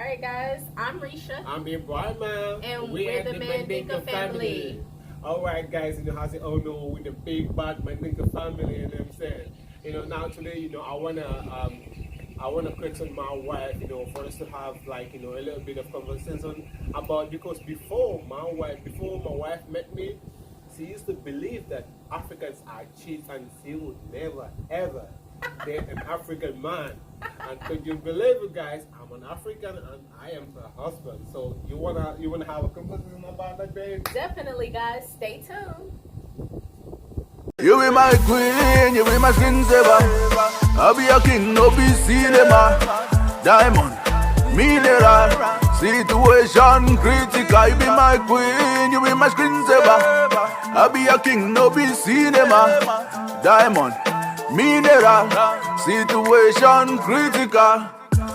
Alright guys, I'm Risha. I'm Ibrahim. And we're the Mandinka Family. Alright guys, how's it all know with the big bad Mandinka family, you know what I'm saying? Now today, I wanna question my wife, for us to have like, a little bit of conversation about, because before my wife met me, she used to believe that Africans are cheats and she would never ever date an African man. And could you believe it, guys? I'm an African and I am her husband. So you wanna have a conversation about that, babe? Definitely, guys. Stay tuned. You be my queen, you be my skin saver. I be a king, no be cinema. Diamond, mineral, situation critical. You be my queen, you be my screen saver. I be a king, no be cinema. Diamond, mineral, situation critical.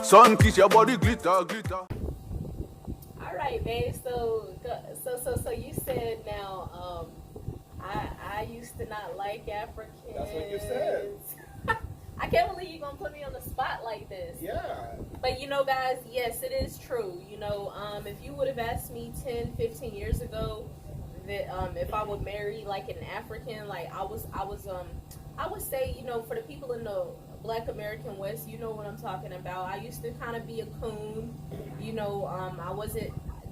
Sun kiss your body, glitter, glitter. All right, babe. So you said now, I used to not like Africans. That's what you said. I can't believe you're gonna put me on the spot like this. Yeah. But guys, yes, it is true. If you would have asked me 10, 15 years ago that if I would marry like an African, like I would say, for the people in the Black American West, you know what I'm talking about. I used to kind of be a coon.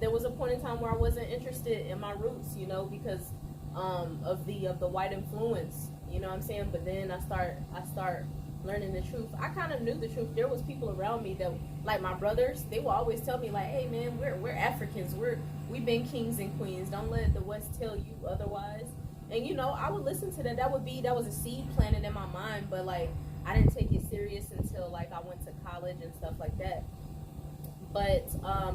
There was a point in time where I wasn't interested in my roots, because of the white influence, you know what I'm saying? But then I start learning the truth. I kind of knew the truth. There was people around me that, like my brothers, they will always tell me like, hey man, we're Africans. We've been kings and queens. Don't let the West tell you otherwise. And I would listen to that. That was a seed planted in my mind, but like I didn't take it serious until like I went to college and stuff like that. But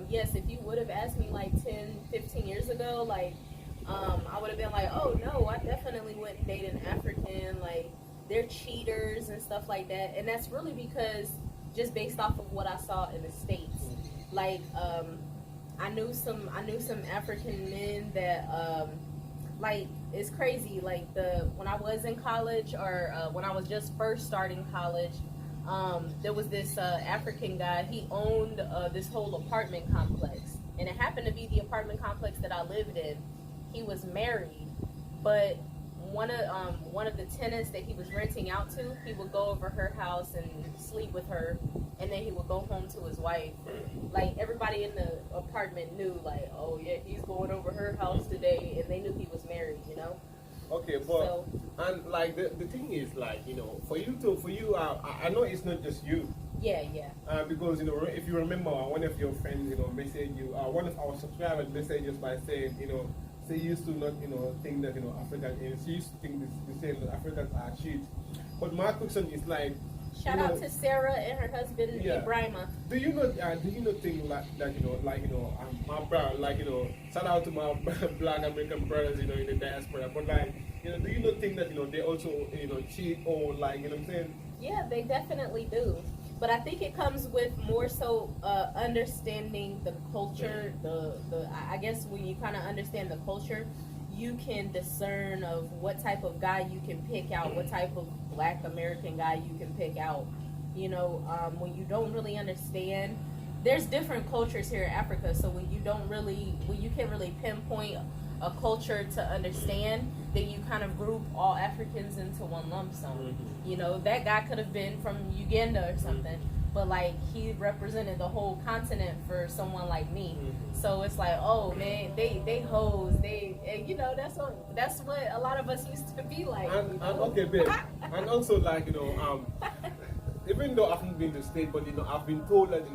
yes, if you would have asked me like 10, 15 years ago, like I would have been like, oh no, I definitely wouldn't date an African. Like they're cheaters and stuff like that. And that's really because just based off of what I saw in the States. Like I knew some African men that like it's crazy. Like when I was in college or when I was just first starting college, there was this African guy. He owned this whole apartment complex, and it happened to be the apartment complex that I lived in. He was married, but one of the tenants that he was renting out to, he would go over her house and sleep with her, and then he would go home to his wife. Like everybody in the apartment knew, like, oh yeah, he's going over her house today, and they knew he was married, Okay, but and like the thing is, like, for you, I know it's not just you. Yeah. Because if you remember, one of your friends, messaged you, one of our subscribers messaged us by saying, she used to not, think that, African, she used to think the same, that Africans are cheats. But my question is like, shout out to Sarah and her husband, Ibrahima. Do you not think like that, my brother, like, shout out to my Black American brothers, in the diaspora, but like, do you not think that, they also, cheat or like, you know what I'm saying? Yeah, they definitely do. But I think it comes with more so understanding the culture. I guess when you kind of understand the culture, you can discern of what type of guy you can pick out, what type of Black American guy you can pick out. When you don't really understand, there's different cultures here in Africa. So when you can't really pinpoint a culture to understand, then you kind of group all Africans into one lump sum. That guy could have been from Uganda or something, but like he represented the whole continent for someone like me. So it's like, oh man, they hoes, that's what a lot of us used to be like. And okay, babe, and also like even though I've not been to the state, but I've been told that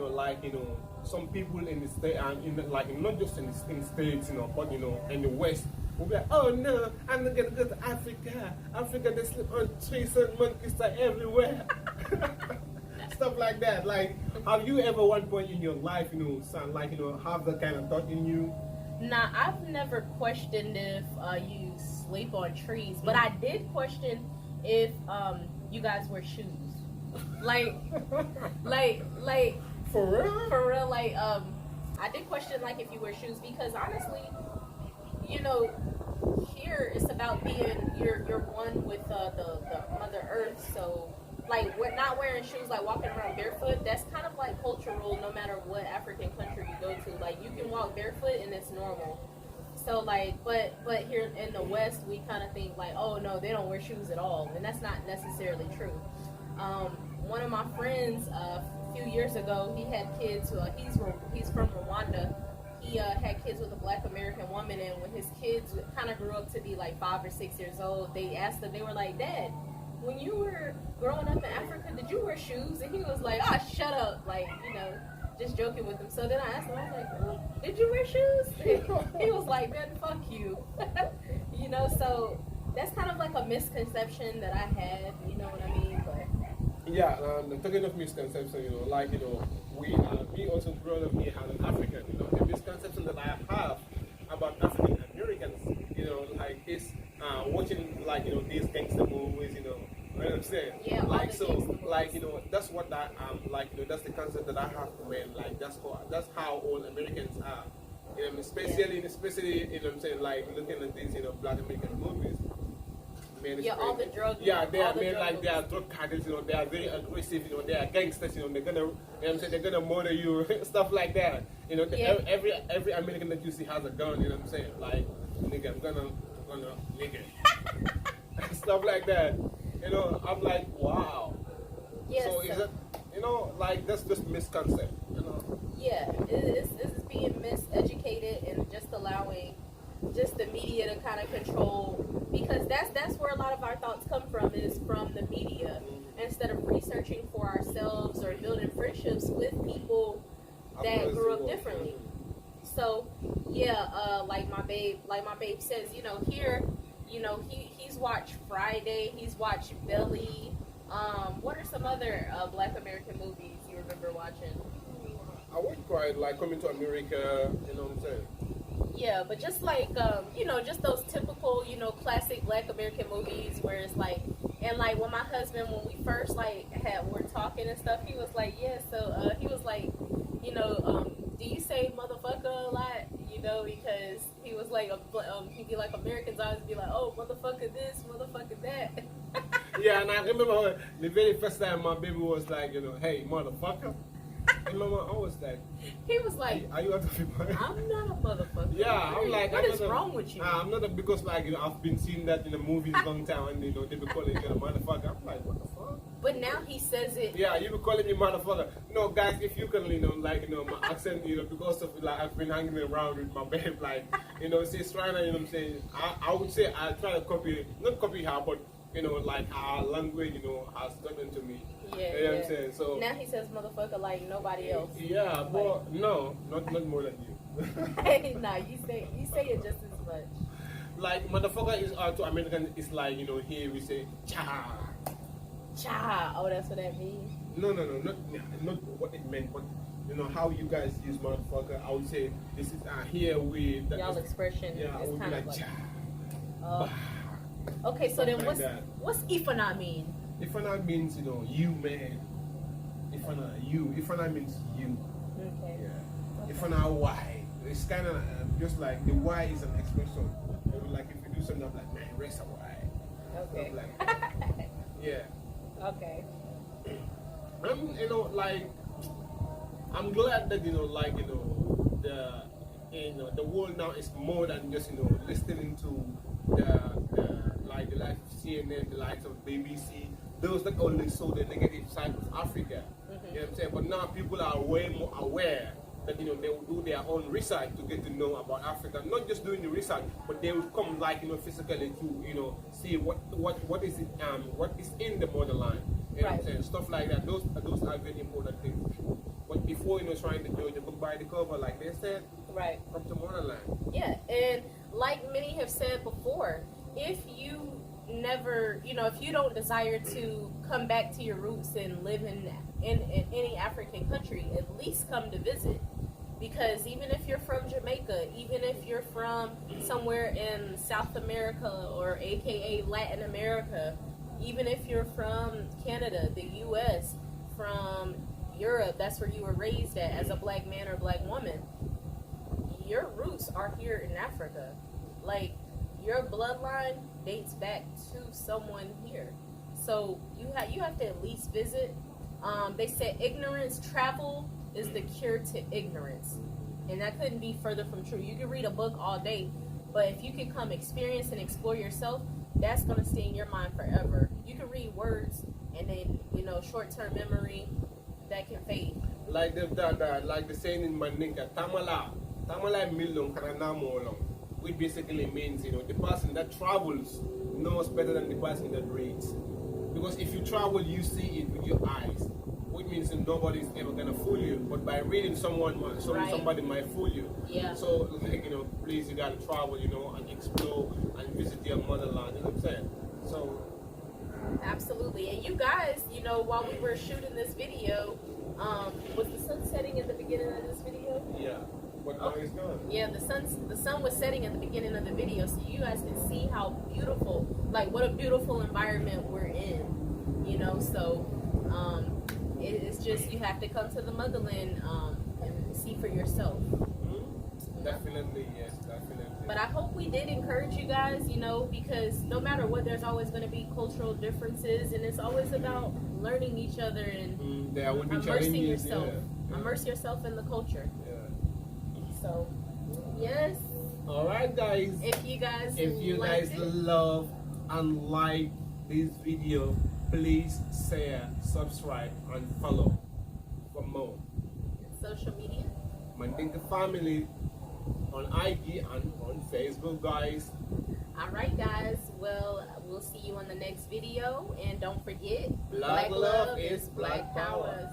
some people in the state and not just in the states, but in the West will be like, oh no, I'm not gonna go to Africa. Africa, they sleep on trees and monkeys are everywhere. Stuff like that. Like, have you ever one point in your life, son, like have that kind of thought in you? Nah, I've never questioned if you sleep on trees, but I did question if you guys wear shoes. Like For real, like I did question like if you wear shoes, because honestly, here it's about being you're one with the Mother Earth. So like we're not wearing shoes, like walking around barefoot. That's kind of like cultural, no matter what African country you go to. Like you can walk barefoot and it's normal. So like, but here in the West, we kind of think like, oh no, they don't wear shoes at all, and that's not necessarily true. One of my friends a few years ago, he had kids. He's from Rwanda. He had kids with a Black American woman, and when his kids kind of grew up to be like 5 or 6 years old, they asked him. They were like, "Dad, when you were growing up in Africa, did you wear shoes?" And he was like, "Ah, shut up!" Like, just joking with him. So then I asked him, I was like, "Oh, did you wear shoes?" He was like, "Man, fuck you." So that's kind of like a misconception that I had. You know what I mean? But yeah, talking of misconception, we also growing up here as an African, the misconception that I have about African Americans, like is watching like these gangster movies, you know what I'm saying? Yeah, like so, like that's what that that's the concept that I have when like that's how all Americans are, especially what I'm saying, like looking at these Black American movies. Man, yeah, all the drug. Yeah, they are men like they are drug cartels. They are very aggressive. They are gangsters. They're gonna, they're gonna murder you, stuff like that. Every American that you see has a gun. You know what I'm saying? Like, nigga, I'm gonna nigga, stuff like that. I'm like, wow. Yes. So is it, like that's just misconception. Yeah, it's being miseducated and just allowing just the media to kind of control, because that's where a lot of our thoughts come from, is from the media, instead of researching for ourselves or building friendships with people that grew up differently. So yeah, like my babe says, here, he's watched Friday, he's watched Belly. What are some other Black American movies you remember watching? I would quite like Coming to America. You know what I'm saying? Yeah, but just like, just those typical, classic Black American movies where it's like, and like when my husband, when we first were talking and stuff, he was like, yeah, so he was like, do you say motherfucker a lot? Because he was like, he'd be like, Americans always be like, oh, motherfucker this, motherfucker that. Yeah, and I remember the very first time my baby was like, hey, motherfucker. And Mama, I was like, he was like, are you out of your mind? I'm not a motherfucker. Yeah, I'm like, what is wrong with you? I'm not because I've been seeing that in the movies long time, and they be calling you a motherfucker. I'm like, what the fuck? But now he says it. Yeah, you be calling me motherfucker. No, guys, if you can, my accent, because of I've been hanging around with my babe, she's trying to, what I'm saying. I would say I try to not copy her, but like our language, has gotten to me. Yeah, you know what I'm saying? So now he says motherfucker like nobody else. Yeah, but no, not more than you. Nah, you say it just as much. Like motherfucker is to American, it's like here we say cha. Cha. Oh, that's what that means. No, not what it meant, but how you guys use motherfucker. I would say this is here we. Y'all expression. Yeah, is would kind be of like cha. Bah. Okay, so then like what's ifana mean? Ifana means you man. Ifana you. Ifana means you. Okay. Yeah. Okay. Ifana why. It's kind of just like the why is an expression. Like if you do something, I'm like, man, raise a why. Okay. Like, yeah. Okay. I'm glad that the world now is more than just listening to the likes of CNN, the likes of BBC, those that only saw the negative side of Africa. Mm-hmm. You know what I'm saying? But now people are way more aware that they will do their own research to get to know about Africa. Not just doing the research, but they will come physically to see what is it what is in the borderline. You know what I'm saying? Stuff like that. Those are very important things. But before trying to judge a book by the cover, like they said, right, from the borderline. Yeah, and like many have said before, if you never, if you don't desire to come back to your roots and live in any African country, at least come to visit. Because even if you're from Jamaica, even if you're from somewhere in South America or AKA Latin America, even if you're from Canada, the US, from Europe, that's where you were raised at as a black man or black woman, your roots are here in Africa. Like, your bloodline dates back to someone here. So you have to at least visit. They said ignorance travel is the cure to ignorance, and that couldn't be further from true. You can read a book all day, but if you can come experience and explore yourself, that's gonna stay in your mind forever. You can read words, and then short-term memory that can fade. Like the saying in Mandinka, Tamala milong karana molong, which basically means the person that travels knows better than the person that reads. Because if you travel, you see it with your eyes, which means that nobody's ever gonna fool you. But by reading, somebody might fool you. Yeah. So please, you gotta travel, and explore and visit your motherland. You know what I'm saying? So. Absolutely. And you guys, while we were shooting this video, was the sun setting at the beginning of this video? Yeah. What now is gone? Yeah, the sun was setting at the beginning of the video, so you guys can see how beautiful, like what a beautiful environment we're in. So it's just you have to come to the motherland and see for yourself. Mm-hmm. Definitely, yes, definitely. But I hope we did encourage you guys, because no matter what, there's always going to be cultural differences, and it's always about learning each other and there would be immersing challenges, yourself. Yeah. Immerse yourself in the culture. Yeah. So, yes. All right, guys. If you guys love and like this video, please share, subscribe, and follow for more. Social media. Mandinka Family on IG and on Facebook, guys. All right, guys. Well, we'll see you on the next video, and don't forget, Black love is black power.